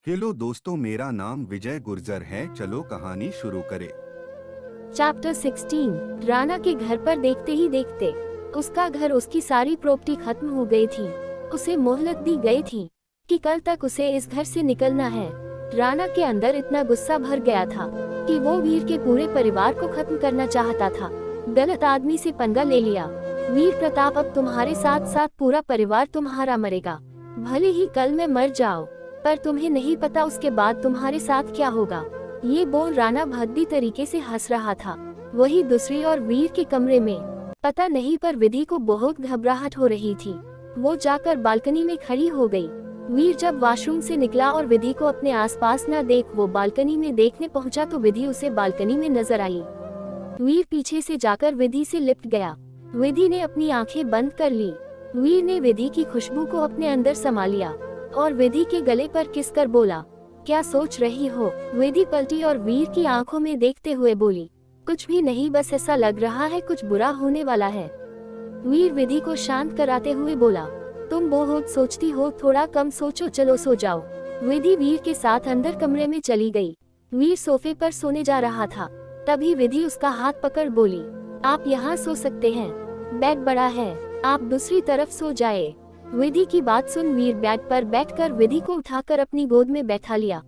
Hello दोस्तों, मेरा नाम विजय गुर्जर है। चलो कहानी शुरू करें। चैप्टर 16। राणा के घर पर देखते ही देखते उसका घर, उसकी सारी प्रॉपर्टी खत्म हो गई थी। उसे मोहलत दी गई थी कि कल तक उसे इस घर से निकलना है। राणा के अंदर इतना गुस्सा भर गया था कि वो वीर के पूरे परिवार को खत्म करना चाहता था। गलत आदमी से पंगा ले लिया। वीर प्रताप, अब तुम्हारे साथ साथ पूरा परिवार तुम्हारा मरेगा। भले ही कल मैं मर जाओ, पर तुम्हें नहीं पता उसके बाद तुम्हारे साथ क्या होगा। ये बोल राणा भद्दी तरीके से हंस रहा था। वही दूसरी और वीर के कमरे में पता नहीं, पर विधि को बहुत घबराहट हो रही थी। वो जाकर बालकनी में खड़ी हो गई। वीर जब वॉशरूम से निकला और विधि को अपने आसपास न देख वो बालकनी में देखने पहुंचा तो विधि उसे बालकनी में नजर आई। वीर पीछे से जाकर विधि से लिपट गया। विधि ने अपनी आंखें बंद कर ली। वीर ने विधि की खुशबू को अपने अंदर समा लिया और विधि के गले पर किस कर बोला, क्या सोच रही हो? विधि पलटी और वीर की आंखों में देखते हुए बोली, कुछ भी नहीं, बस ऐसा लग रहा है कुछ बुरा होने वाला है। वीर विधि को शांत कराते हुए बोला, तुम बहुत सोचती हो, थोड़ा कम सोचो, चलो सो जाओ। विधि वीर के साथ अंदर कमरे में चली गई। वीर सोफे पर सोने जा रहा था, तभी विधि उसका हाथ पकड़ बोली, आप यहाँ सो सकते हैं, बेड बड़ा है, आप दूसरी तरफ सो जाए। विधि की बात सुन वीर बेड पर बैठकर विधि को उठाकर अपनी गोद में बैठा लिया।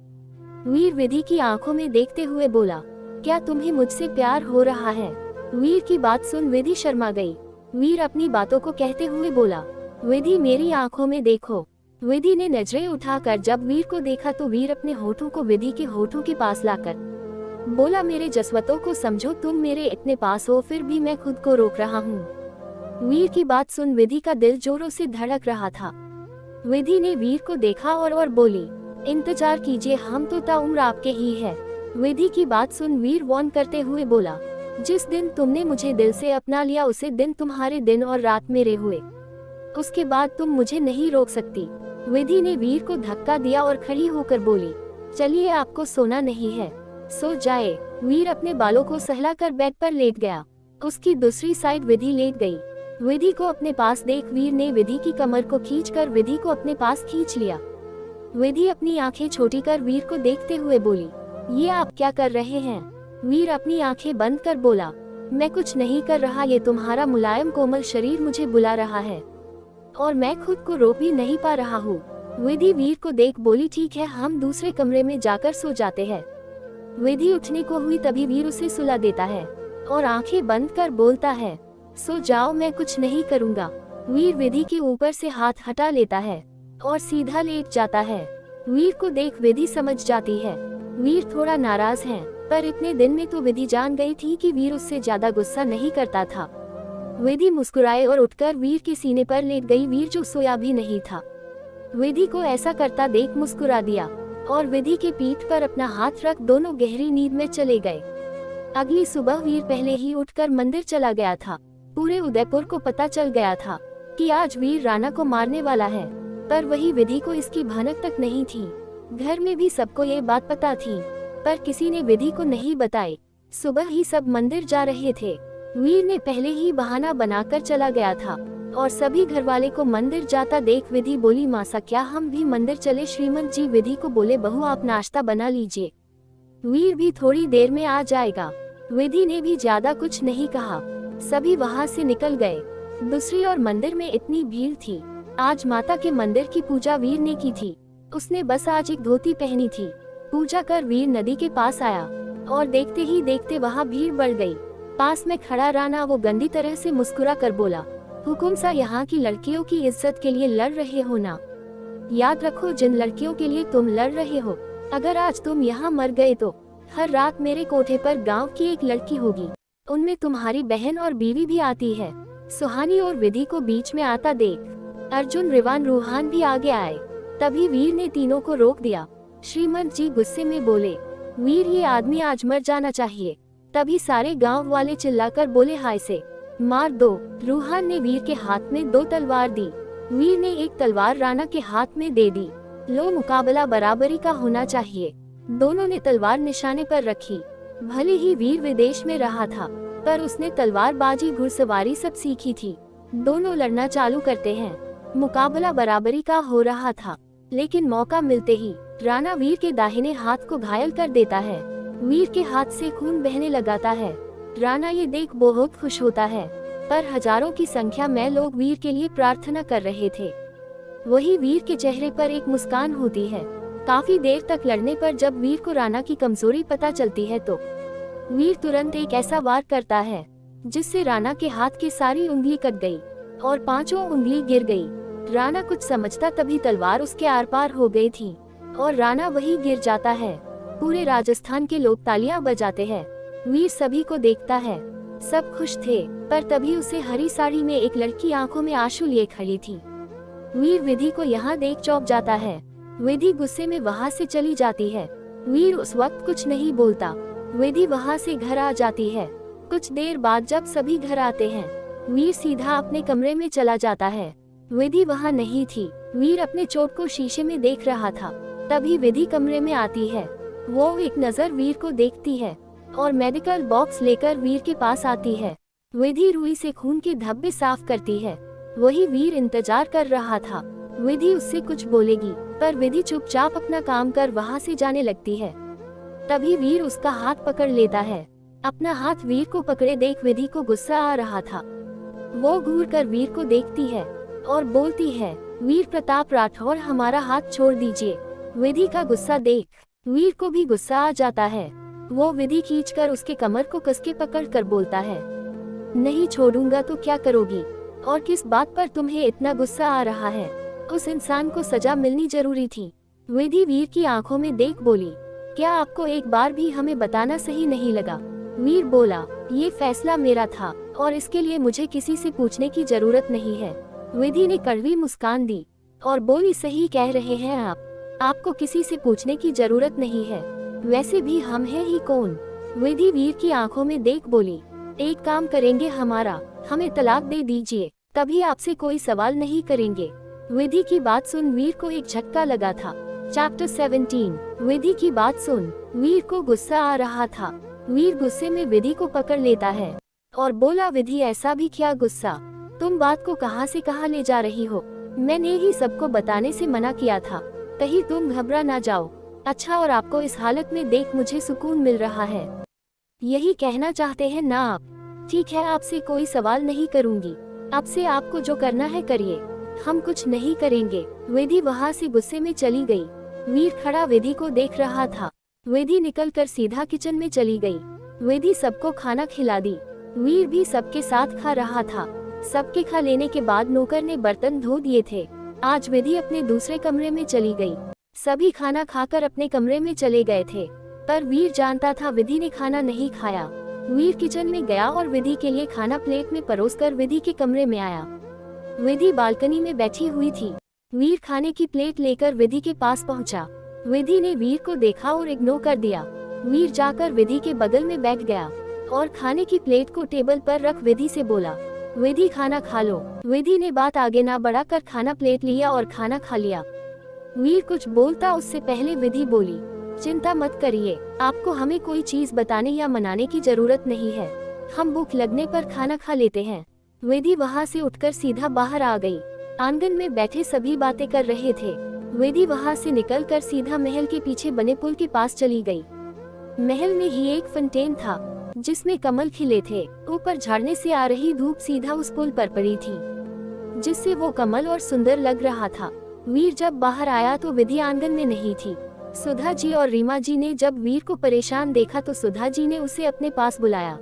वीर विधि की आंखों में देखते हुए बोला, क्या तुम्हें मुझसे प्यार हो रहा है? वीर की बात सुन विधि शर्मा गई। वीर अपनी बातों को कहते हुए बोला, विधि मेरी आंखों में देखो। विधि ने नजरें उठाकर जब वीर को देखा तो वीर अपने होठों को विधि के होठों के पास लाकर बोला, मेरे जज्बातों को समझो, तुम मेरे इतने पास हो फिर भी मैं खुद को रोक रहा हूँ। वीर की बात सुन विधि का दिल जोरों से धड़क रहा था। विधि ने वीर को देखा और बोली, इंतजार कीजिए, हम तो ताउम्र आपके ही है। विधि की बात सुन वीर वार्न करते हुए बोला, जिस दिन तुमने मुझे दिल से अपना लिया उसे दिन तुम्हारे दिन और रात मेरे हुए, उसके बाद तुम मुझे नहीं रोक सकती। विधि ने वीर को धक्का दिया और खड़ी होकर बोली, चलिए आपको सोना नहीं है, सो जाए। वीर अपने बालों को सहलाकर बेड पर लेट गया। उसकी दूसरी साइड विधि लेट गई। विधि को अपने पास देख वीर ने विधि की कमर को खींचकर विधि को अपने पास खींच लिया। विधि अपनी आंखें छोटी कर वीर को देखते हुए बोली, ये आप क्या कर रहे हैं? वीर अपनी आंखें बंद कर बोला, मैं कुछ नहीं कर रहा, ये तुम्हारा मुलायम कोमल शरीर मुझे बुला रहा है और मैं खुद को रोक भी नहीं पा रहा हूँ। विधि वीर को देख बोली, ठीक है, हम दूसरे कमरे में जाकर सो जाते हैं। विधि उठने को हुई तभी वीर उसे सुला देता है और आंखें बंद कर बोलता है, सो जाओ, मैं कुछ नहीं करूँगा। वीर विधि के ऊपर से हाथ हटा लेता है और सीधा लेट जाता है। वीर को देख विधि समझ जाती है वीर थोड़ा नाराज है, पर इतने दिन में तो विधि जान गई थी कि वीर उससे ज्यादा गुस्सा नहीं करता था। विधि मुस्कुराए और उठकर वीर के सीने पर लेट गई। वीर जो सोया भी नहीं था विधि को ऐसा करता देख मुस्कुरा दिया और विधि के पीठ पर अपना हाथ रख दोनों गहरी नींद में चले गए। अगली सुबह वीर पहले ही उठकर मंदिर चला गया था। पूरे उदयपुर को पता चल गया था कि आज वीर राणा को मारने वाला है, पर वही विधि को इसकी भनक तक नहीं थी। घर में भी सबको ये बात पता थी, पर किसी ने विधि को नहीं बताई। सुबह ही सब मंदिर जा रहे थे। वीर ने पहले ही बहाना बनाकर चला गया था और सभी घरवाले को मंदिर जाता देख विधि बोली, मासा क्या हम भी मंदिर चले? श्रीमंत जी विधि को बोले, बहू आप नाश्ता बना लीजिए, वीर भी थोड़ी देर में आ जाएगा। विधि ने भी ज्यादा कुछ नहीं कहा। सभी वहां से निकल गए। दूसरी ओर मंदिर में इतनी भीड़ थी। आज माता के मंदिर की पूजा वीर ने की थी। उसने बस आज एक धोती पहनी थी। पूजा कर वीर नदी के पास आया और देखते ही देखते वहां भीड़ बढ़ गई। पास में खड़ा राणा वो गंदी तरह से मुस्कुरा कर बोला, हुकुम सा, यहाँ की लड़कियों की इज्जत के लिए लड़ रहे हो ना? याद रखो, जिन लड़कियों के लिए तुम लड़ रहे हो, अगर आज तुम यहाँ मर गए तो हर रात मेरे कोठे पर गांव की एक लड़की होगी, उनमें तुम्हारी बहन और बीवी भी आती है। सुहानी और विधि को बीच में आता देख अर्जुन, रिवान, रूहान भी आगे आए। तभी वीर ने तीनों को रोक दिया। श्रीमंत जी गुस्से में बोले, वीर ये आदमी आज मर जाना चाहिए। तभी सारे गांव वाले चिल्लाकर बोले, हाय से मार दो। रूहान ने वीर के हाथ में 2 तलवार दी। वीर ने एक तलवार राणा के हाथ में दे दी। लो, मुकाबला बराबरी का होना चाहिए। दोनों ने तलवार निशाने पर रखी। भले ही वीर विदेश में रहा था, पर उसने तलवारबाजी, घुड़सवारी सब सीखी थी। दोनों लड़ना चालू करते हैं। मुकाबला बराबरी का हो रहा था, लेकिन मौका मिलते ही राणा वीर के दाहिने हाथ को घायल कर देता है। वीर के हाथ से खून बहने लगाता है। राणा ये देख बहुत खुश होता है, पर हजारों की संख्या में लोग वीर के लिए प्रार्थना कर रहे थे। वही वीर के चेहरे पर एक मुस्कान होती है। काफी देर तक लड़ने पर जब वीर को राणा की कमजोरी पता चलती है तो वीर तुरंत एक ऐसा वार करता है जिससे राणा के हाथ की सारी उंगली कट गई और 5 उंगली गिर गई। राणा कुछ समझता तभी तलवार उसके आर पार हो गई थी और राणा वही गिर जाता है। पूरे राजस्थान के लोग तालियां बजाते हैं। वीर सभी को देखता है। सब खुश थे, पर तभी उसे हरी साड़ी में एक लड़की आंखों में आंसू लिए खड़ी थी। वीर विधि को यहाँ देख चौंक जाता है। विधि गुस्से में वहाँ से चली जाती है। वीर उस वक्त कुछ नहीं बोलता। विधि वहाँ से घर आ जाती है। कुछ देर बाद जब सभी घर आते हैं, वीर सीधा अपने कमरे में चला जाता है। विधि वहाँ नहीं थी। वीर अपने चोट को शीशे में देख रहा था। तभी विधि कमरे में आती है। वो एक नजर वीर को देखती है और मेडिकल बॉक्स लेकर वीर के पास आती है। विधि रुई से खून के धब्बे साफ करती है। वही वीर इंतजार कर रहा था। विधि उससे कुछ बोलेगी, पर विधि चुपचाप अपना काम कर वहाँ से जाने लगती है। तभी वीर उसका हाथ पकड़ लेता है। अपना हाथ वीर को पकड़े देख विधि को गुस्सा आ रहा था। वो घूर कर वीर को देखती है और बोलती है, वीर प्रताप राठौर, हमारा हाथ छोड़ दीजिए। विधि का गुस्सा देख वीर को भी गुस्सा आ जाता है। वो विधि खींचकर उसके कमर को कसके पकड़ कर बोलता है, नहीं छोड़ूंगा तो क्या करोगी, और किस बात पर तुम्हें इतना गुस्सा आ रहा है? उस इंसान को सजा मिलनी जरूरी थी। विधि वीर की आंखों में देख बोली, क्या आपको एक बार भी हमें बताना सही नहीं लगा? वीर बोला, ये फैसला मेरा था और इसके लिए मुझे किसी से पूछने की जरूरत नहीं है। विधि ने कड़वी मुस्कान दी और बोली, सही कह रहे हैं आपको किसी से पूछने की जरूरत नहीं है। वैसे भी हम हैं ही कौन? विधि वीर की आंखों में देख बोली, एक काम करेंगे, हमें तलाक दे दीजिए, तभी आपसे कोई सवाल नहीं करेंगे। विधि की बात सुन वीर को एक झटका लगा था। चैप्टर 17। विधि की बात सुन वीर को गुस्सा आ रहा था। वीर गुस्से में विधि को पकड़ लेता है और बोला, विधि ऐसा भी क्या गुस्सा, तुम बात को कहां से कहां ले जा रही हो? मैंने ही सबको बताने से मना किया था, कहीं तुम घबरा ना जाओ। अच्छा, और आपको इस हालत में देख मुझे सुकून मिल रहा है, यही कहना चाहते हैं ना आप? ठीक है, आपसे कोई सवाल नहीं करूंगी। अब से आपको जो करना है करिए, हम कुछ नहीं करेंगे। विधि वहाँ से गुस्से में चली गई। वीर खड़ा विधि को देख रहा था। विधि निकलकर सीधा किचन में चली गई। विधि सबको खाना खिला दी। वीर भी सबके साथ खा रहा था। सबके खा लेने के बाद नौकर ने बर्तन धो दिए थे। आज विधि अपने दूसरे कमरे में चली गई। सभी खाना खाकर अपने कमरे में चले गए थे, पर वीर जानता था विधि ने खाना नहीं खाया। वीर किचन में गया और विधि के लिए खाना प्लेट में परोसकर विधि के कमरे में आया। विधि बालकनी में बैठी हुई थी। वीर खाने की प्लेट लेकर विधि के पास पहुंचा। विधि ने वीर को देखा और इग्नोर कर दिया। वीर जाकर विधि के बगल में बैठ गया और खाने की प्लेट को टेबल पर रख विधि से बोला, विधि खाना खा लो। विधि ने बात आगे ना बढ़ाकर खाना प्लेट लिया और खाना खा लिया। वीर कुछ बोलता उससे पहले विधि बोली, चिंता मत करिए, आपको हमें कोई चीज बताने या मनाने की जरूरत नहीं है, हम भूख लगने पर खाना खा लेते हैं। विधि वहाँ से उठकर सीधा बाहर आ गई। आंगन में बैठे सभी बातें कर रहे थे। विधि वहाँ से निकलकर सीधा महल के पीछे बने पुल के पास चली गई। महल में ही एक फंटेन था जिसमें कमल खिले थे। ऊपर झड़ने से आ रही धूप सीधा उस पुल पर पड़ी थी, जिससे वो कमल और सुंदर लग रहा था। वीर जब बाहर आया तो विधि आंगन में नहीं थी। सुधा जी और रीमा जी ने जब वीर को परेशान देखा तो सुधा जी ने उसे अपने पास बुलाया।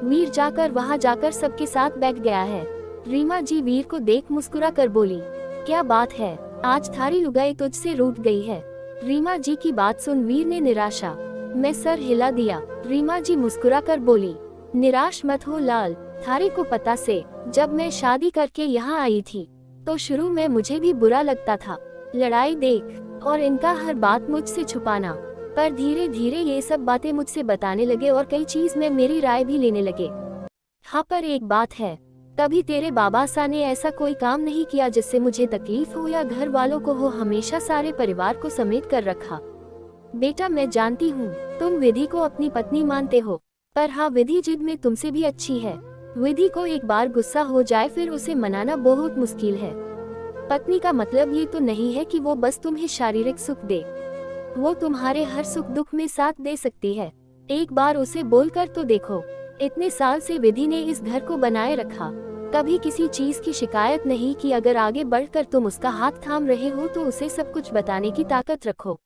वीर वहां जाकर सबके साथ बैठ गया है। रीमा जी वीर को देख मुस्कुरा कर बोली, क्या बात है, आज थारी लुगाई तुझसे रूठ गई है? रीमा जी की बात सुन वीर ने निराशा में सर हिला दिया। रीमा जी मुस्कुरा कर बोली, निराश मत हो लाल, थारे को पता से जब मैं शादी करके यहाँ आई थी तो शुरू में मुझे भी बुरा लगता था, लड़ाई देख और इनका हर बात मुझसे छुपाना, पर धीरे धीरे ये सब बातें मुझसे बताने लगे और कई चीज में मेरी राय भी लेने लगे। हाँ, पर एक बात है, कभी तेरे बाबा सा ने ऐसा कोई काम नहीं किया जिससे मुझे तकलीफ हो या घर वालों को हो, हमेशा सारे परिवार को समेट कर रखा। बेटा मैं जानती हूँ तुम विधि को अपनी पत्नी मानते हो, पर हाँ विधि जिद में तुमसे भी अच्छी है। विधि को एक बार गुस्सा हो जाए फिर उसे मनाना बहुत मुश्किल है। पत्नी का मतलब ये तो नहीं है कि वो बस तुम्हें शारीरिक सुख दे, वो तुम्हारे हर सुख दुख में साथ दे सकती है। एक बार उसे बोलकर तो देखो। इतने साल से विधि ने इस घर को बनाए रखा, कभी किसी चीज की शिकायत नहीं की। अगर आगे बढ़कर तुम उसका हाथ थाम रहे हो तो उसे सब कुछ बताने की ताकत रखो।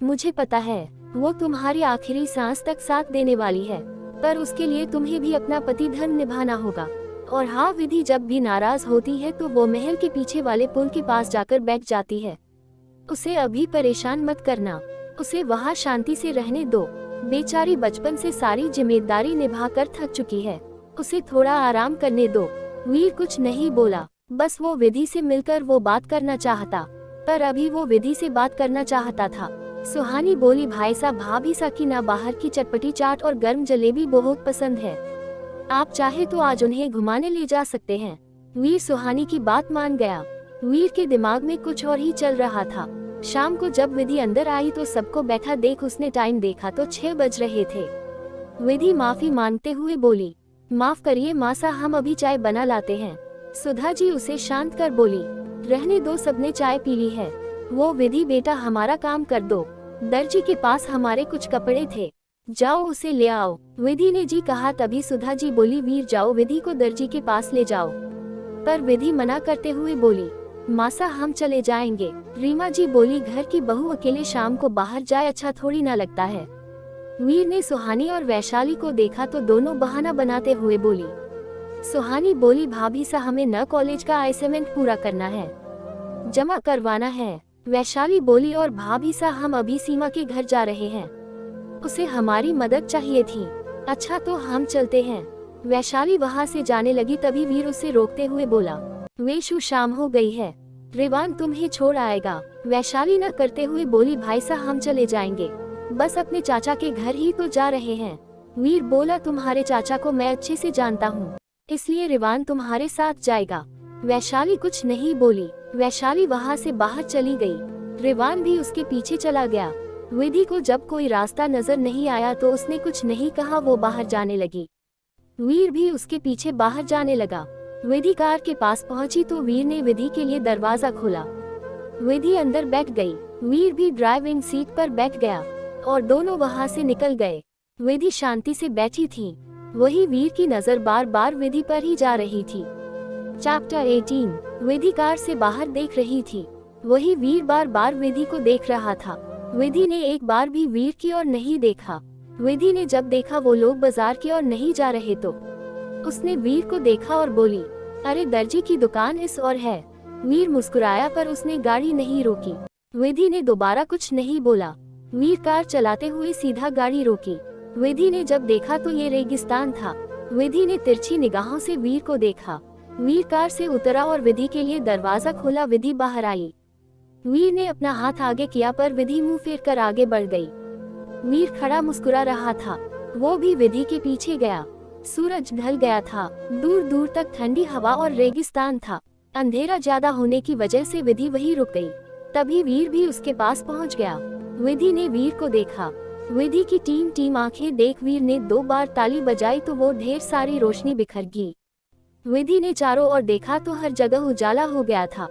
मुझे पता है वो तुम्हारी आखिरी सांस तक साथ देने वाली है, पर उसके लिए तुम्हें भी अपना पति धर्म निभाना होगा। और हाँ, विधि जब भी नाराज होती है तो वो महल के पीछे वाले पुल के पास जाकर बैठ जाती है। उसे अभी परेशान मत करना, उसे वहाँ शांति से रहने दो। बेचारी बचपन से सारी जिम्मेदारी निभाकर थक चुकी है, उसे थोड़ा आराम करने दो। वीर कुछ नहीं बोला, बस वो विधि से मिलकर वो बात करना चाहता, पर अभी वो विधि से बात करना चाहता था। सुहानी बोली, भाई साहब भाभी सा की ना बाहर की चटपटी चाट और गर्म जलेबी बहुत पसंद है, आप चाहे तो आज उन्हें घुमाने ले जा सकते हैं। वीर सुहानी की बात मान गया। वीर के दिमाग में कुछ और ही चल रहा था। शाम को जब विधि अंदर आई तो सबको बैठा देख उसने टाइम देखा तो 6 बज रहे थे। विधि माफी मांगते हुए बोली, माफ करिए मासा, हम अभी चाय बना लाते हैं। सुधा जी उसे शांत कर बोली, रहने दो, सबने चाय पी ली है। वो विधि बेटा हमारा काम कर दो, दर्जी के पास हमारे कुछ कपड़े थे, जाओ उसे ले आओ। विधि ने जी कहा, तभी सुधा जी बोली, वीर जाओ विधि को दर्जी के पास ले जाओ। पर विधि मना करते हुए बोली, मासा हम चले जाएंगे। रीमा जी बोली, घर की बहू अकेले शाम को बाहर जाए अच्छा थोड़ी ना लगता है। वीर ने सुहानी और वैशाली को देखा तो दोनों बहाना बनाते हुए बोली। सुहानी बोली, भाभी सा हमें न कॉलेज का असाइनमेंट पूरा करना है, जमा करवाना है। वैशाली बोली, और भाभी सा हम अभी सीमा के घर जा रहे हैं, उसे हमारी मदद चाहिए थी। अच्छा तो हम चलते हैं। वैशाली वहाँ से जाने लगी, तभी वीर उसे रोकते हुए बोला, वेशु शाम हो गई है, रिवान तुम्हें छोड़ आएगा। वैशाली न करते हुए बोली, भाई साहब हम चले जाएंगे, बस अपने चाचा के घर ही तो जा रहे हैं। वीर बोला, तुम्हारे चाचा को मैं अच्छे से जानता हूँ, इसलिए रिवान तुम्हारे साथ जाएगा। वैशाली कुछ नहीं बोली। वैशाली वहाँ से बाहर चली गई। रिवान भी उसके पीछे चला गया। विधि को जब कोई रास्ता नजर नहीं आया तो उसने कुछ नहीं कहा, वो बाहर जाने लगी। वीर भी उसके पीछे बाहर जाने लगा। विधि कार के पास पहुंची तो वीर ने विधि के लिए दरवाजा खोला। विधि अंदर बैठ गई, वीर भी ड्राइविंग सीट पर बैठ गया और दोनों वहां से निकल गए। विधि शांति से बैठी थी, वही वीर की नजर बार बार विधि पर ही जा रही थी। चैप्टर 18। विधि कार से बाहर देख रही थी, वही वीर बार बार विधि को देख रहा था। विधि ने एक बार भी वीर की ओर नहीं देखा। विधि ने जब देखा वो लोग बाजार की ओर नहीं जा रहे तो उसने वीर को देखा और बोली, अरे दर्जी की दुकान इस ओर है। वीर मुस्कुराया पर उसने गाड़ी नहीं रोकी। विधि ने दोबारा कुछ नहीं बोला। वीर कार चलाते हुए सीधा गाड़ी रोकी। विधि ने जब देखा तो ये रेगिस्तान था। विधि ने तिरछी निगाहों से वीर को देखा। वीर कार से उतरा और विधि के लिए दरवाजा खोला। विधि बाहर आई। वीर ने अपना हाथ आगे किया पर विधि मुंह फेर कर आगे बढ़ गई। वीर खड़ा मुस्कुरा रहा था, वो भी विधि के पीछे गया। सूरज ढल गया था, दूर दूर तक ठंडी हवा और रेगिस्तान था। अंधेरा ज्यादा होने की वजह से विधि वहीं रुक गई। तभी वीर भी उसके पास पहुंच गया। विधि ने वीर को देखा। विधि की टीम टीम आंखें देख वीर ने 2 बार ताली बजाई तो वो ढेर सारी रोशनी बिखर गई। विधि ने चारों ओर देखा तो हर जगह उजाला हो गया था।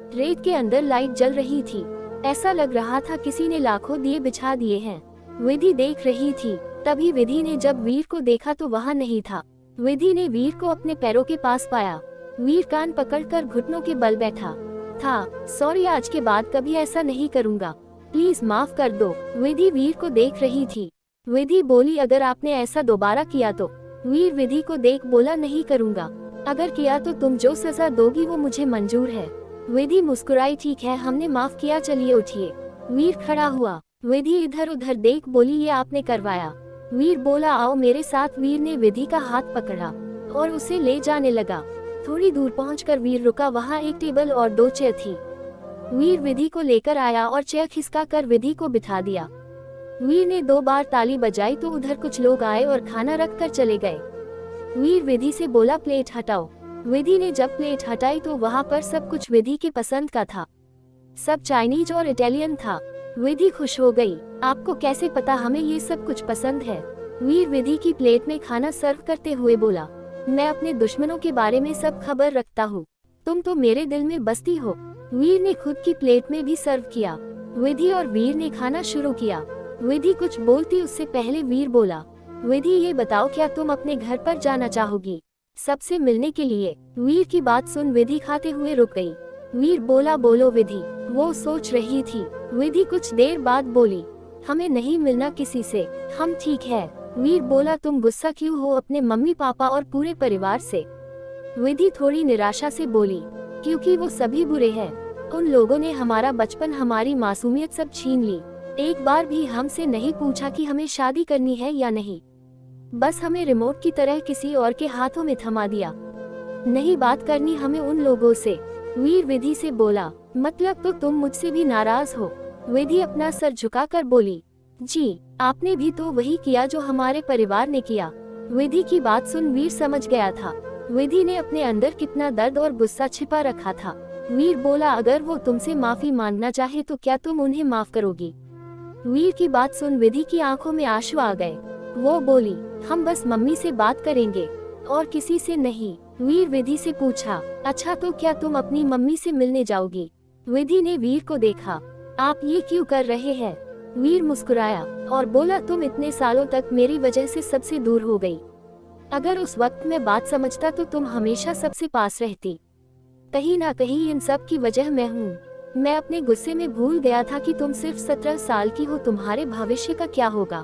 रेत के अंदर लाइट जल रही थी, ऐसा लग रहा था किसी ने लाखों दिए बिछा दिए हैं। विधि देख रही थी। तभी विधि ने जब वीर को देखा तो वहाँ नहीं था। विधि ने वीर को अपने पैरों के पास पाया। वीर कान पकड़कर घुटनों के बल बैठा था। सॉरी, आज के बाद कभी ऐसा नहीं करूँगा, प्लीज माफ कर दो। विधि वीर को देख रही थी। विधि बोली, अगर आपने ऐसा दोबारा किया तो। वीर विधि को देख बोला, नहीं करूँगा, अगर किया तो तुम जो सजा दोगी वो मुझे मंजूर है। विधि मुस्कुराई, ठीक है हमने माफ किया, चलिए उठिए। वीर खड़ा हुआ। विधि इधर उधर देख बोली, ये आपने करवाया। वीर बोला, आओ मेरे साथ। वीर ने विधि का हाथ पकड़ा और उसे ले जाने लगा। थोड़ी दूर पहुंचकर वीर रुका। वहाँ एक टेबल और 2 चेयर थी। वीर विधि को लेकर आया और चेयर खिसका कर विधि को बिठा दिया। वीर ने 2 बार ताली बजाई तो उधर कुछ लोग आए और खाना रख कर चले गए। वीर विधि से बोला, प्लेट हटाओ। विधि ने जब प्लेट हटाई तो वहाँ पर सब कुछ विधि के पसंद का था, सब चाइनीज और इटालियन था। विधि खुश हो गई। आपको कैसे पता हमें ये सब कुछ पसंद है? वीर विधि की प्लेट में खाना सर्व करते हुए बोला, मैं अपने दुश्मनों के बारे में सब खबर रखता हूँ, तुम तो मेरे दिल में बसती हो। वीर ने खुद की प्लेट में भी सर्व किया। विधि और वीर ने खाना शुरू किया। विधि कुछ बोलती उससे पहले वीर बोला, विधि ये बताओ क्या तुम अपने घर पर जाना चाहोगी सबसे मिलने के लिए? वीर की बात सुन विधि खाते हुए रुक गई। वीर बोला, बोलो विधि। वो सोच रही थी। विधि कुछ देर बाद बोली, हमें नहीं मिलना किसी से, हम ठीक है। वीर बोला, तुम गुस्सा क्यों हो अपने मम्मी पापा और पूरे परिवार से? विधि थोड़ी निराशा से बोली, क्योंकि वो सभी बुरे हैं। उन लोगों ने हमारा बचपन, हमारी मासूमियत सब छीन ली। एक बार भी हमसे नहीं पूछा कि हमें शादी करनी है या नहीं। बस हमें रिमोट की तरह किसी और के हाथों में थमा दिया। नहीं बात करनी हमें उन लोगों से। वीर विधि से बोला, मतलब तो तुम मुझसे भी नाराज हो? विधि अपना सर झुकाकर बोली, जी, आपने भी तो वही किया जो हमारे परिवार ने किया। विधि की बात सुन वीर समझ गया था विधि ने अपने अंदर कितना दर्द और गुस्सा छिपा रखा था। वीर बोला, अगर वो तुमसे माफी मांगना चाहे तो क्या तुम उन्हें माफ करोगी? वीर की बात सुन विधि की आंखों में आंसू आ गए। वो बोली, हम बस मम्मी से बात करेंगे और किसी से नहीं। वीर विधि से पूछा, अच्छा तो क्या तुम अपनी मम्मी से मिलने जाओगी? विधि ने वीर को देखा, आप ये क्यों कर रहे हैं? वीर मुस्कुराया और बोला, तुम इतने सालों तक मेरी वजह से सबसे दूर हो गई। अगर उस वक्त मैं बात समझता तो तुम हमेशा सबसे पास रहती। कहीं ना कहीं इन सब की वजह मैं हूँ। मैं अपने गुस्से में भूल गया था कि तुम सिर्फ 17 साल की हो। तुम्हारे भविष्य का क्या होगा?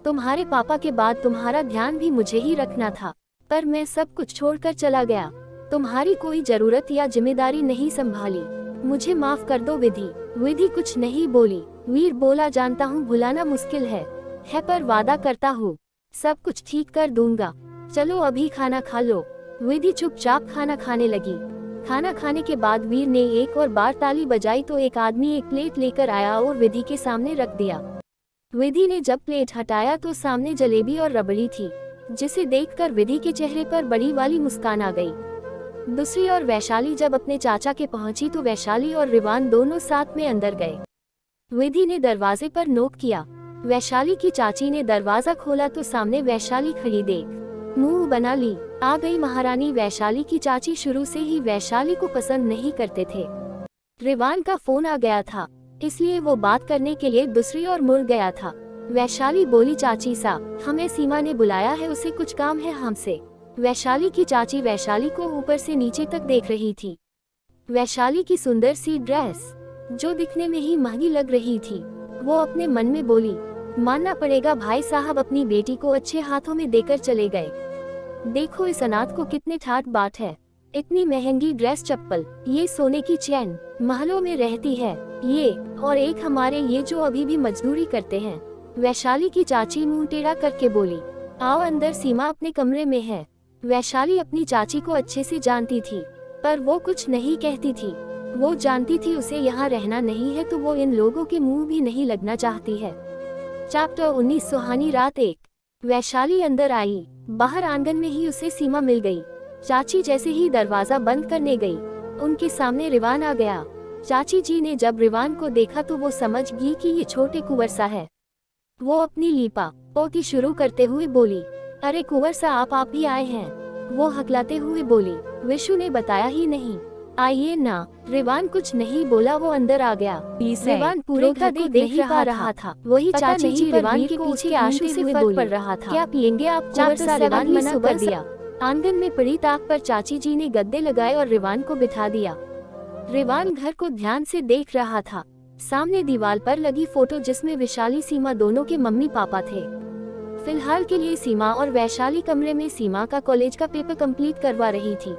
तुम्हारे पापा के बाद तुम्हारा ध्यान भी मुझे ही रखना था, पर मैं सब कुछ छोड़कर चला गया। तुम्हारी कोई जरूरत या जिम्मेदारी नहीं संभाली। मुझे माफ कर दो विधि। विधि कुछ नहीं बोली। वीर बोला, जानता हूँ भुलाना मुश्किल है पर वादा करता हूँ सब कुछ ठीक कर दूंगा। चलो अभी खाना खा लो। विधि चुपचाप खाना खाने लगी। खाना खाने के बाद वीर ने एक और बार ताली बजाई तो एक आदमी एक प्लेट लेकर आया और विधि के सामने रख दिया। विधि ने जब प्लेट हटाया तो सामने जलेबी और रबड़ी थी, जिसे देखकर विधि के चेहरे पर बड़ी वाली मुस्कान आ गई। दूसरी ओर वैशाली जब अपने चाचा के पहुंची तो वैशाली और रिवान दोनों साथ में अंदर गए। विधि ने दरवाजे पर नोक किया। वैशाली की चाची ने दरवाजा खोला तो सामने वैशाली खड़ी देख मुंह बना ली। आ गई महारानी। वैशाली की चाची शुरू से ही वैशाली को पसंद नहीं करते थे। रिवान का फोन आ गया था, इसलिए वो बात करने के लिए दूसरी ओर मुड़ गया था। वैशाली बोली, चाची सा, हमें सीमा ने बुलाया है, उसे कुछ काम है हमसे। वैशाली की चाची वैशाली को ऊपर से नीचे तक देख रही थी। वैशाली की सुंदर सी ड्रेस जो दिखने में ही महंगी लग रही थी। वो अपने मन में बोली, मानना पड़ेगा भाई साहब अपनी बेटी को अच्छे हाथों में देकर चले गए। देखो इस अनाथ को कितने ठाट बाट है। इतनी महंगी ड्रेस, चप्पल, ये सोने की चैन, महलों में रहती है ये, और एक हमारे ये जो अभी भी मजदूरी करते हैं। वैशाली की चाची मुंह टेढ़ा करके बोली, आओ अंदर, सीमा अपने कमरे में है। वैशाली अपनी चाची को अच्छे से जानती थी, पर वो कुछ नहीं कहती थी। वो जानती थी उसे यहाँ रहना नहीं है तो वो इन लोगों के मुंह भी नहीं लगना चाहती है। चैप्टर 19 सुहानी रात 1। वैशाली अंदर आई। बाहर आंगन में ही उसे सीमा मिल गई। चाची जैसे ही दरवाजा बंद करने गई, उनके सामने रिवान आ गया। चाची जी ने जब रिवान को देखा तो वो समझ गई कि ये छोटे कुंवर सा है। वो अपनी लीपा पोती शुरू करते हुए बोली, अरे कुंवर सा आप भी आए हैं? वो हकलाते हुए बोली, विशु ने बताया ही नहीं। आइए ना। रिवान कुछ नहीं बोला, वो अंदर आ गया। रिवान पूरे घर को देख रहा था। वही चाची जी रिवान के पीछे आंसू से फर्क पड़ रहा था। क्या पियेंगे आप? कुंवर सा रिवान मना कर दिया। आंगन में पड़ी ताक पर चाची जी ने गद्दे लगाए और रिवान को बिठा दिया। रिवान घर को ध्यान से देख रहा था। सामने दीवार पर लगी फोटो जिसमें वैशाली सीमा दोनों के मम्मी पापा थे। फिलहाल के लिए सीमा और वैशाली कमरे में सीमा का कॉलेज का पेपर कंप्लीट करवा रही थी।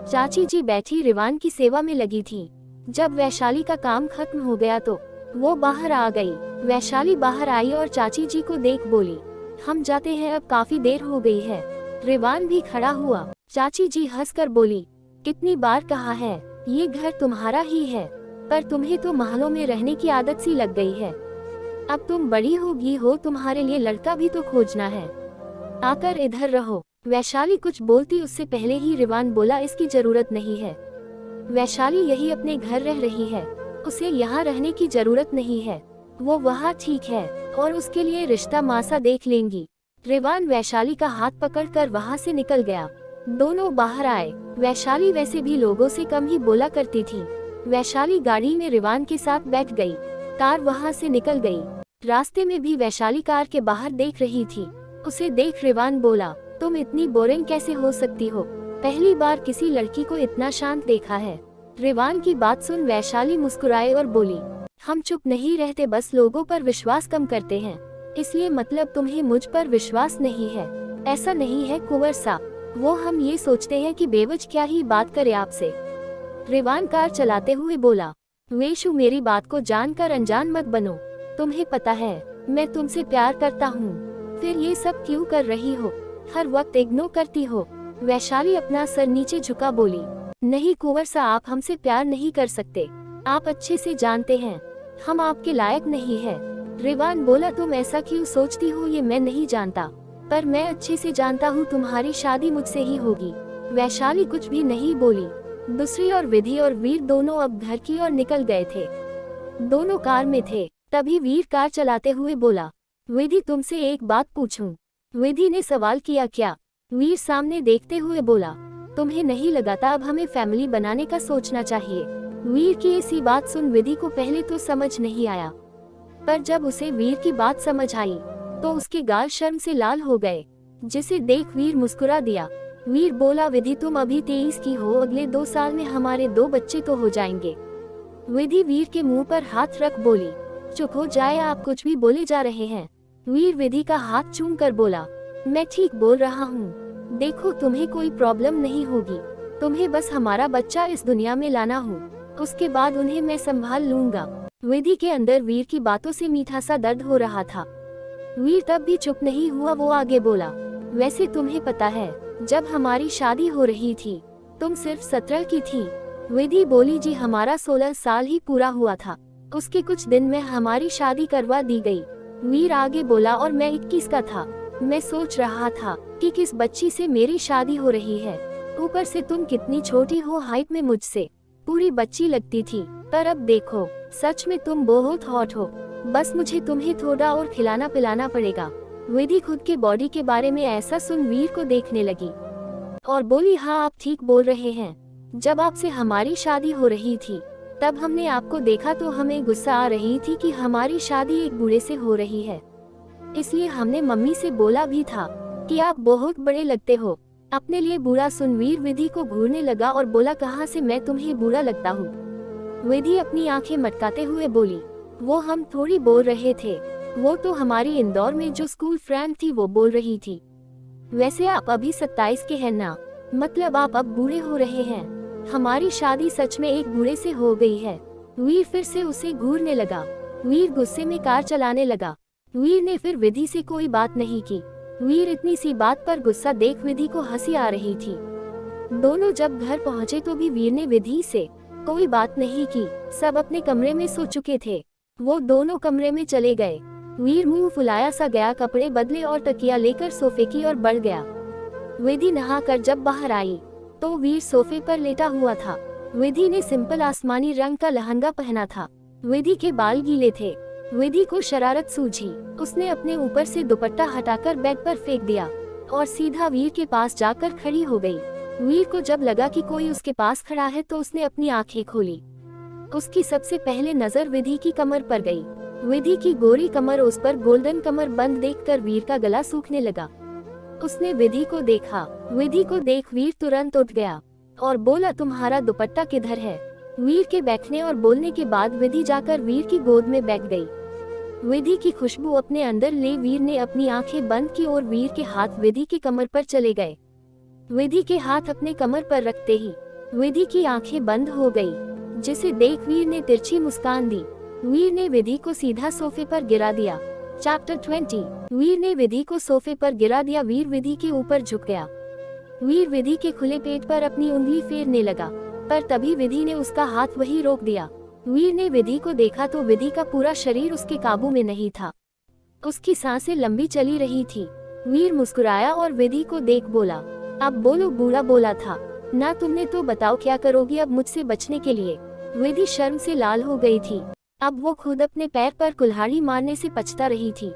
चाची जी बैठी रिवान की सेवा में लगी थी। जब वैशाली का काम खत्म हो गया तो वो बाहर आ गई। वैशाली बाहर आई और चाची जी को देख बोली, हम जाते हैं, अब काफी देर हो गई है। रिवान भी खड़ा हुआ। चाची जी हंसकर बोली, कितनी बार कहा है, ये घर तुम्हारा ही है, पर तुम्हें तो महलों में रहने की आदत सी लग गई है। अब तुम बड़ी होगी हो, तुम्हारे लिए लड़का भी तो खोजना है। आकर इधर रहो। वैशाली कुछ बोलती उससे पहले ही रिवान बोला, इसकी जरूरत नहीं है। वैशाली यही अपने घर रह रही है, उसे यहाँ रहने की जरूरत नहीं है। वो वहाँ ठीक है और उसके लिए रिश्ता मासा देख लेंगी। रिवान वैशाली का हाथ पकड़कर वहाँ से निकल गया। दोनों बाहर आए। वैशाली वैसे भी लोगों से कम ही बोला करती थी। वैशाली गाड़ी में रिवान के साथ बैठ गई। कार वहां से निकल गई। रास्ते में भी वैशाली कार के बाहर देख रही थी। उसे देख रिवान बोला, तुम इतनी बोरिंग कैसे हो सकती हो? पहली बार किसी लड़की को इतना शांत देखा है। रिवान की बात सुन वैशाली मुस्कुराए और बोली, हम चुप नहीं रहते, बस लोगों पर विश्वास कम करते हैं। इसलिए मतलब तुम्हें मुझ पर विश्वास नहीं है? ऐसा नहीं है कुंवर साहब, वो हम ये सोचते हैं कि बेवजह क्या ही बात करे आपसे। रिवान कार चलाते हुए बोला, वेशु मेरी बात को जानकर अनजान मत बनो। तुम्हें पता है मैं तुमसे प्यार करता हूँ, फिर ये सब क्यों कर रही हो? हर वक्त इग्नोर करती हो। वैशाली अपना सर नीचे झुका बोली, नहीं कुंवर साहब, आप हमसे प्यार नहीं कर सकते। आप अच्छे से जानते हैं हम आपके लायक नहीं है। रिवान बोला, तुम ऐसा क्यों सोचती हो ये मैं नहीं जानता, पर मैं अच्छे से जानता हूँ तुम्हारी शादी मुझसे ही होगी। वैशाली कुछ भी नहीं बोली। दूसरी ओर विधि और वीर दोनों अब घर की ओर निकल गए थे। दोनों कार में थे। तभी वीर कार चलाते हुए बोला, विधि तुमसे एक बात पूछूं? विधि ने सवाल किया। क्या? वीर सामने देखते हुए बोला, तुम्हें नहीं लगाता अब हमें फैमिली बनाने का सोचना चाहिए? वीर की ऐसी बात सुन विधि को पहले तो समझ नहीं आया, पर जब उसे वीर की बात समझ आई तो उसके गाल शर्म से लाल हो गए, जिसे देख वीर मुस्कुरा दिया। वीर बोला, विधि तुम अभी 23 की हो, अगले 2 साल में हमारे 2 बच्चे तो हो जाएंगे। विधि वीर के मुंह पर हाथ रख बोली, चुप हो जाए, आप कुछ भी बोले जा रहे हैं। वीर विधि का हाथ चूम कर बोला, मैं ठीक बोल रहा हूँ। देखो तुम्हें कोई प्रॉब्लम नहीं होगी, तुम्हें बस हमारा बच्चा इस दुनिया में लाना हो, उसके बाद उन्हें मैं संभाल लूंगा। विधि के अंदर वीर की बातों से मीठा सा दर्द हो रहा था। वीर तब भी चुप नहीं हुआ। वो आगे बोला, वैसे तुम्हें पता है जब हमारी शादी हो रही थी तुम सिर्फ 17 की थी। विधि बोली, जी हमारा 16 साल ही पूरा हुआ था, उसके कुछ दिन में हमारी शादी करवा दी गई। वीर आगे बोला, और मैं 21 का था। मैं सोच रहा था कि किस बच्ची से मेरी शादी हो रही है, ऊपर से तुम कितनी छोटी हो, हाइट में मुझसे पूरी बच्ची लगती थी, पर अब देखो सच में तुम बहुत हॉट हो, बस मुझे तुम्हें थोड़ा और खिलाना पिलाना पड़ेगा। विधि खुद के बॉडी के बारे में ऐसा सुन वीर को देखने लगी और बोली, हाँ आप ठीक बोल रहे हैं, जब आपसे हमारी शादी हो रही थी तब हमने आपको देखा तो हमें गुस्सा आ रही थी कि हमारी शादी एक बूढ़े से हो रही है, इसलिए हमने मम्मी से बोला भी था कि आप बहुत बड़े लगते हो। अपने लिए बुरा सुन वीर विधि को घूरने लगा और बोला, कहाँ से मैं तुम्हें बुरा लगता हूँ? विधि अपनी आंखें मटकाते हुए बोली, वो हम थोड़ी बोल रहे थे, वो तो हमारी इंदौर में जो स्कूल फ्रेंड थी वो बोल रही थी। वैसे आप अभी 27 के हैं ना, मतलब आप अब बूढ़े हो रहे हैं। हमारी शादी सच में एक बूढ़े से हो गई है। वीर फिर से उसे घूरने लगा। वीर गुस्से में कार चलाने लगा। वीर ने फिर विधि से कोई बात नहीं की। वीर इतनी सी बात पर गुस्सा देख विधि को हंसी आ रही थी। दोनों जब घर पहुंचे तो भी वीर ने विधि से कोई बात नहीं की। सब अपने कमरे में सो चुके थे। वो दोनों कमरे में चले गए। वीर मुंह फुलाया सा गया, कपड़े बदले और तकिया लेकर सोफे की ओर बढ़ गया। विधि नहाकर जब बाहर आई तो वीर सोफे पर लेटा हुआ था। विधि ने सिंपल आसमानी रंग का लहंगा पहना था। विधि के बाल गीले थे। विधि को शरारत सूझी। उसने अपने ऊपर से दुपट्टा हटाकर बेड पर फेंक दिया और सीधा वीर के पास जाकर खड़ी हो गई। वीर को जब लगा कि कोई उसके पास खड़ा है तो उसने अपनी आंखें खोली। उसकी सबसे पहले नजर विधि की कमर पर गई। विधि की गोरी कमर, उस पर गोल्डन कमर बंद देखकर वीर का गला सूखने लगा। उसने विधि को देखा। विधि को देख वीर तुरंत उठ गया और बोला, तुम्हारा दुपट्टा किधर है? वीर के बैठने और बोलने के बाद विधि जाकर वीर की गोद में बैठ गई। विधि की खुशबू अपने अंदर ले वीर ने अपनी आंखें बंद की और वीर के हाथ विधि की कमर पर चले गए। विधि के हाथ अपने कमर पर रखते ही विधि की आंखें बंद हो गई, जिसे देख वीर ने तिरछी मुस्कान दी। वीर ने विधि को सीधा सोफे पर गिरा दिया। चैप्टर 20। वीर ने विधि को सोफे पर गिरा दिया। वीर विधि के ऊपर झुक गया। वीर विधि के खुले पेट पर अपनी उंगली फेरने लगा, पर तभी विधि ने उसका हाथ वहीं रोक दिया। वीर ने विधि को देखा तो विधि का पूरा शरीर उसके काबू में नहीं था। उसकी सांसें लंबी चली रही थी। वीर मुस्कुराया और विधि को देख बोला, अब बोलो, बूढ़ा बोला था ना तुमने, तो बताओ क्या करोगी अब मुझसे बचने के लिए? विधि शर्म से लाल हो गई थी। अब वो खुद अपने पैर पर कुल्हाड़ी मारने से पछता रही थी।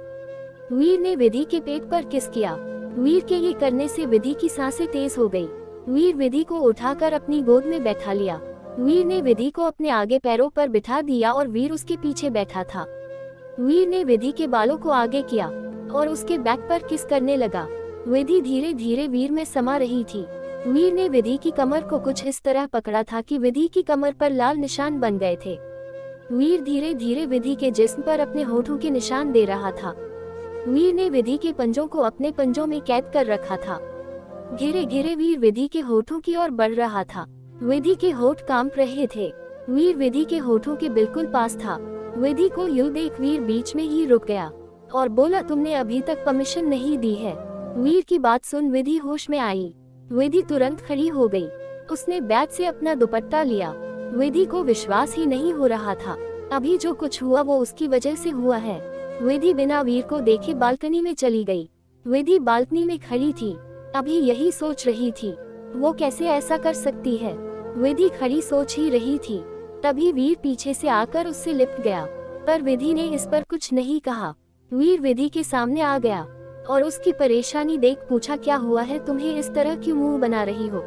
वीर ने विधि के पेट पर किस किया। वीर के ये करने से विधि की सांसें तेज हो गई। वीर विधि को उठाकर अपनी गोद में बैठा लिया। वीर ने विधि को अपने आगे पैरों पर बिठा दिया और वीर उसके पीछे बैठा था। वीर ने विधि के बालों को आगे किया और उसके बैक पर किस करने लगा। विधि धीरे धीरे वीर में समा रही थी। वीर ने विधि की कमर को कुछ इस तरह पकड़ा था कि विधि की कमर पर लाल निशान बन गए थे। वीर धीरे धीरे विधि के जिस्म पर अपने होठों के निशान दे रहा था। वीर ने विधि के पंजों को अपने पंजों में कैद कर रखा था। धीरे धीरे वीर विधि के होठों की ओर बढ़ रहा था। विधि के होठ कांप रहे थे। वीर विधि के होठों के बिल्कुल पास था। विधि को यूं देख वीर बीच में ही रुक गया और बोला, तुमने अभी तक परमिशन नहीं दी है। वीर की बात सुन विधि होश में आई। विधि तुरंत खड़ी हो गई। उसने बैग से अपना दुपट्टा लिया। विधि को विश्वास ही नहीं हो रहा था। अभी जो कुछ हुआ वो उसकी वजह से हुआ है। विधि बिना वीर को देखे बालकनी में चली गई। विधि बालकनी में खड़ी थी, अभी यही सोच रही थी, वो कैसे ऐसा कर सकती है। विधि खड़ी सोच ही रही थी, तभी वीर पीछे से आकर उससे लिपट गया, पर विधि ने इस पर कुछ नहीं कहा। वीर विधि के सामने आ गया और उसकी परेशानी देख पूछा, क्या हुआ है, तुम्हें इस तरह क्यों मुंह बना रही हो।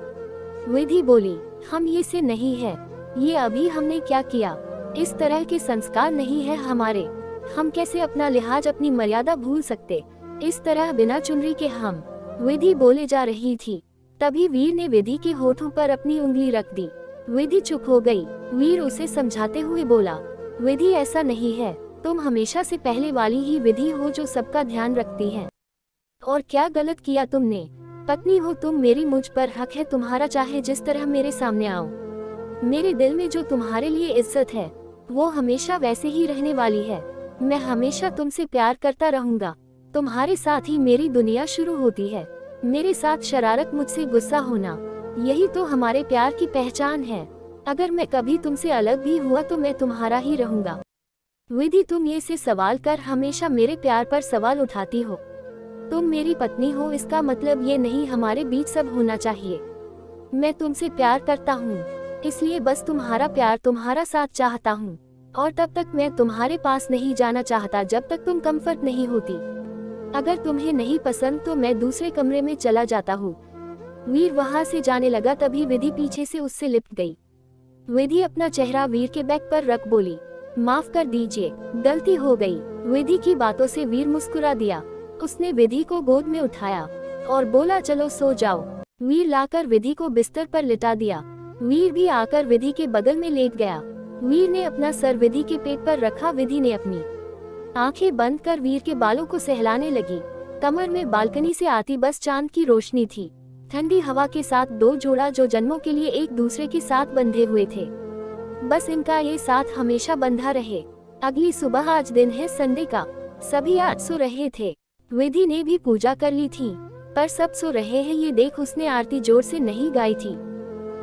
विधि बोली, हम ये से नहीं है, ये अभी हमने क्या किया, इस तरह के संस्कार नहीं है हमारे। हम कैसे अपना लिहाज अपनी मर्यादा भूल सकते, इस तरह बिना चुनरी के हम। विधि बोले जा रही थी, तभी वीर ने विधि के होठों पर अपनी उंगली रख दी। विधि चुप हो गई। वीर उसे समझाते हुए बोला, विधि ऐसा नहीं है, तुम हमेशा से पहले वाली ही विधि हो जो सबका ध्यान रखती है। और क्या गलत किया तुमने, पत्नी हो तुम मेरी, मुझ पर हक है तुम्हारा, चाहे जिस तरह मेरे सामने आओ। मेरे दिल में जो तुम्हारे लिए इज्जत है वो हमेशा वैसे ही रहने वाली है। मैं हमेशा तुमसे प्यार करता रहूंगा। तुम्हारे साथ ही मेरी दुनिया शुरू होती है। मेरे साथ शरारत, मुझसे गुस्सा होना, यही तो हमारे प्यार की पहचान है। अगर मैं कभी तुमसे अलग भी हुआ तो मैं तुम्हारा ही रहूंगा। विधि, तुम ये से सवाल कर हमेशा मेरे प्यार पर सवाल उठाती हो। तुम मेरी पत्नी हो, इसका मतलब ये नहीं हमारे बीच सब होना चाहिए। मैं तुमसे प्यार करता हूँ, इसलिए बस तुम्हारा प्यार, तुम्हारा साथ चाहता हूँ। और तब तक मैं तुम्हारे पास नहीं जाना चाहता जब तक तुम कंफर्ट नहीं होती। अगर तुम्हें नहीं पसंद तो मैं दूसरे कमरे में चला जाता हूँ। वीर वहाँ से जाने लगा, तभी विधि पीछे से उससे लिपट गई। विधि अपना चेहरा वीर के बैक पर रख बोली, माफ कर दीजिए, गलती हो गई। विधि की बातों से वीर मुस्कुरा दिया। उसने विधि को गोद में उठाया और बोला, चलो सो जाओ। वीर लाकर विधि को बिस्तर पर लिटा दिया। वीर भी आकर विधि के बगल में लेट गया। वीर ने अपना सर विधि के पेट पर रखा। विधि ने अपनी आंखें बंद कर वीर के बालों को सहलाने लगी। कमर में बालकनी से आती बस चांद की रोशनी थी, ठंडी हवा के साथ दो जोड़ा जो जन्मों के लिए एक दूसरे के साथ बंधे हुए थे। बस इनका ये साथ हमेशा बंधा रहे। अगली सुबह, आज दिन है संडे का, सभी आज सो रहे थे। विधि ने भी पूजा कर ली थी, पर सब सो रहे हैं ये देख उसने आरती जोर से नहीं गाई थी।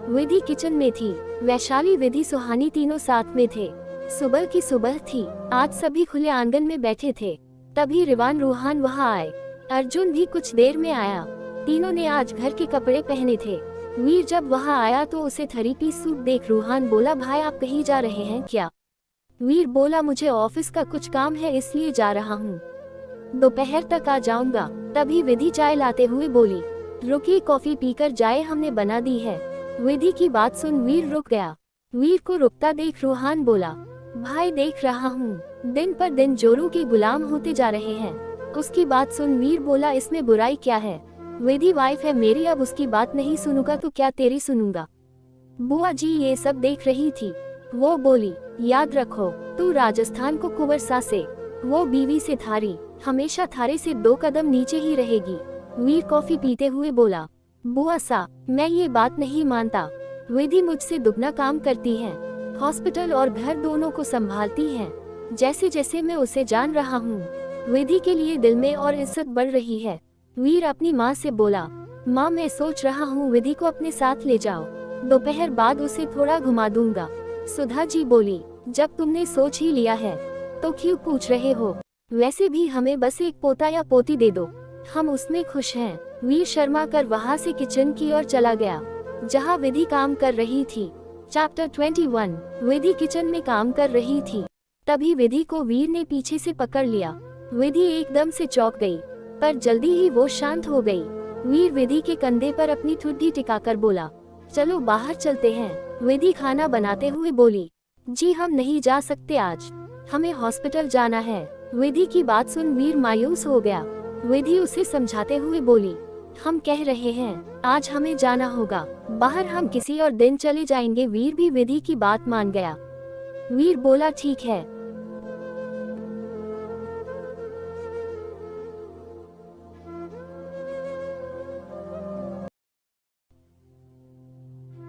विधि किचन में थी, वैशाली, विधि, सुहानी तीनों साथ में थे। सुबह की सुबह थी, आज सभी खुले आंगन में बैठे थे। तभी रिवान रूहान वहाँ आए। अर्जुन भी कुछ देर में आया। तीनों ने आज घर के कपड़े पहने थे। वीर जब वहाँ आया तो उसे 3 पीस सूट देख रूहान बोला, भाई आप कहीं जा रहे हैं क्या। वीर बोला, मुझे ऑफिस का कुछ काम है इसलिए जा रहा हूँ, दोपहर तक आ जाऊंगा। तभी विधि चाय लाते हुए बोली, रुकिए, कॉफी पीकर जाए, हमने बना दी है। विधि की बात सुन वीर रुक गया। वीर को रुकता देख रूहान बोला, भाई देख रहा हूँ दिन पर दिन जोरू के गुलाम होते जा रहे हैं। उसकी बात सुन वीर बोला, इसमें बुराई क्या है, विधि वाइफ है मेरी, अब उसकी बात नहीं सुनूंगा तो क्या तेरी सुनूंगा। बुआ जी ये सब देख रही थी। वो बोली, याद रखो तू राजस्थान को कुंवर सा से, वो बीवी से थारी, हमेशा थारे से 2 कदम नीचे ही रहेगी। वीर कॉफी पीते हुए बोला, बुआ सा मैं ये बात नहीं मानता। विधि मुझसे दुगना काम करती है, हॉस्पिटल और घर दोनों को संभालती है। जैसे जैसे मैं उसे जान रहा हूँ, विधि के लिए दिल में और इज्जत बढ़ रही है। वीर अपनी माँ से बोला, माँ मैं सोच रहा हूँ विधि को अपने साथ ले जाओ, दोपहर बाद उसे थोड़ा घुमा दूंगा। सुधा जी बोली, जब तुमने सोच ही लिया है तो क्यों पूछ रहे हो, वैसे भी हमें बस एक पोता या पोती दे दो, हम उसमें खुश हैं। वीर शर्मा कर वहाँ से किचन की ओर चला गया जहाँ विधि काम कर रही थी। चैप्टर 21। विधि किचन में काम कर रही थी, तभी विधि को वीर ने पीछे से पकड़ लिया। विधि एकदम से चौंक गई, पर जल्दी ही वो शांत हो गई। वीर विधि के कंधे पर अपनी ठुड्डी टिकाकर बोला, चलो बाहर चलते हैं। विधि खाना बनाते हुए बोली, जी हम नहीं जा सकते आज, हमें हॉस्पिटल जाना है। विधि की बात सुन वीर मायूस हो गया। विधि उसे समझाते हुए बोली, हम कह रहे हैं आज हमें जाना होगा, बाहर हम किसी और दिन चले जाएंगे। वीर भी विधि की बात मान गया। वीर बोला ठीक है,